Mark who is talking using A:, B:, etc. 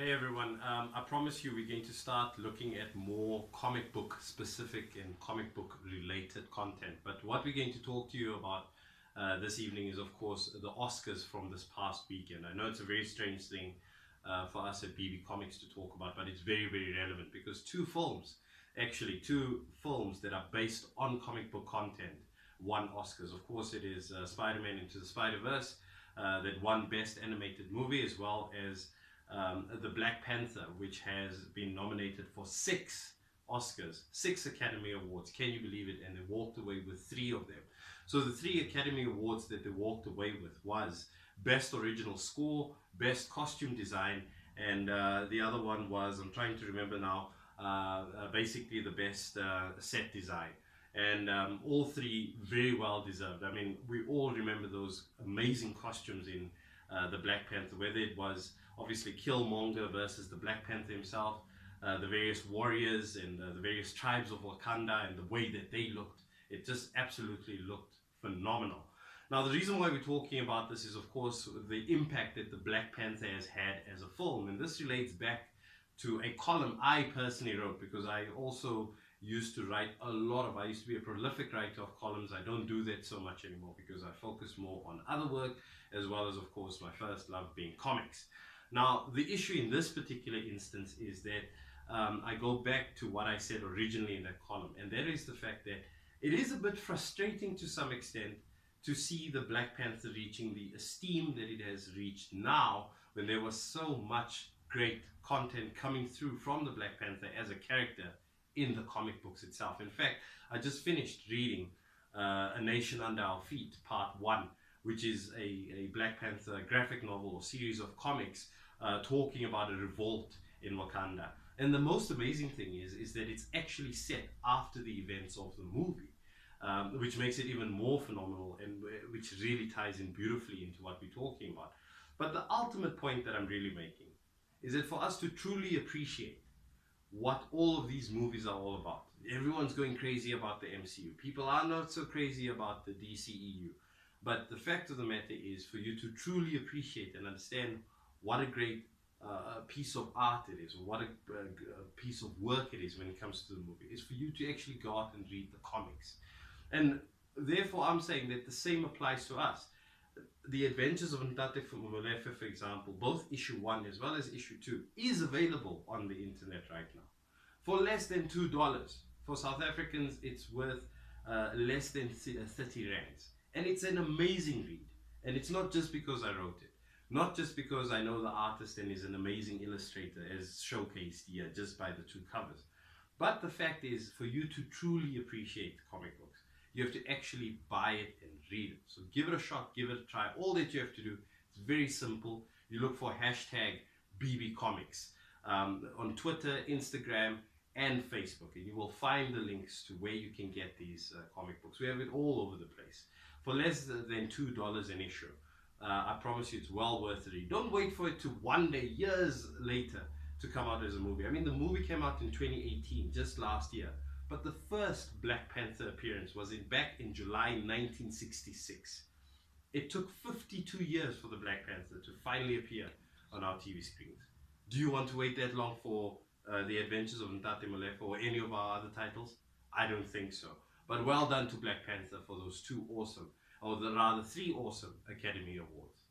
A: Hey everyone, I promise you we're going to start looking at more comic book specific and comic book related content. But what we're going to talk to you about this evening is, of course, the Oscars from this past weekend. I know it's a very strange thing for us at BB Comics to talk about, but it's very, very relevant because two films that are based on comic book content won Oscars. Of course, it is Spider-Man Into the Spider-Verse that won Best Animated Movie, as well as the Black Panther, which has been nominated for 6 Oscars, 6 Academy Awards. Can you believe it? And they walked away with 3 of them. So the 3 Academy Awards that they walked away with was Best Original Score, Best Costume Design, and the other one was, I'm trying to remember now, basically the Best Set Design. And all 3 very well deserved. I mean, we all remember those amazing costumes in the Black Panther, whether it was obviously Killmonger versus the Black Panther himself, the various warriors and the various tribes of Wakanda, and the way that they looked. It just absolutely looked phenomenal. Now, the reason why we're talking about this is, of course, the impact that the Black Panther has had as a film. And this relates back to a column I personally wrote, because I also used to write I used to be a prolific writer of columns. I don't do that so much anymore because I focus more on other work, as well as, of course, my first love being comics. Now, the issue in this particular instance is that I go back to what I said originally in that column, and that is the fact that it is a bit frustrating to some extent to see the Black Panther reaching the esteem that it has reached now, when there was so much great content coming through from the Black Panther as a character in the comic books itself. In fact, I just finished reading A Nation Under Our Feet, Part 1, which is a Black Panther graphic novel or series of comics talking about a revolt in Wakanda. And the most amazing thing is that it's actually set after the events of the movie, which makes it even more phenomenal, and which really ties in beautifully into what we're talking about. But the ultimate point that I'm really making is that for us to truly appreciate what all of these movies are all about, everyone's going crazy about the MCU. People are not so crazy about the DCEU. But the fact of the matter is, for you to truly appreciate and understand what a great piece of art it is, or what a piece of work it is when it comes to the movie, is for you to actually go out and read the comics. And therefore, I'm saying that the same applies to us. The Adventures of Ntate Molefe, for example, both issue 1 as well as issue 2, is available on the internet right now for less than $2. For South Africans, it's worth less than 30 rands. And it's an amazing read. And it's not just because I wrote it. Not just because I know the artist and is an amazing illustrator, as showcased here just by the 2 covers. But the fact is, for you to truly appreciate comic books, you have to actually buy it and read it. So give it a shot, give it a try. All that you have to do is very simple. You look for hashtag BB Comics on Twitter, Instagram, and Facebook, and you will find the links to where you can get these comic books. We have it all over the place for less than $2 an issue. I promise you, it's well worth the read. Don't wait for it to one day, years later, to come out as a movie. I mean, the movie came out in 2018, just last year. But the first Black Panther appearance was back in July 1966. It took 52 years for the Black Panther to finally appear on our TV screens. Do you want to wait that long for The Adventures of Ntate Molefe or any of our other titles? I don't think so. But well done to Black Panther for those 2 awesome, or rather 3 awesome Academy Awards.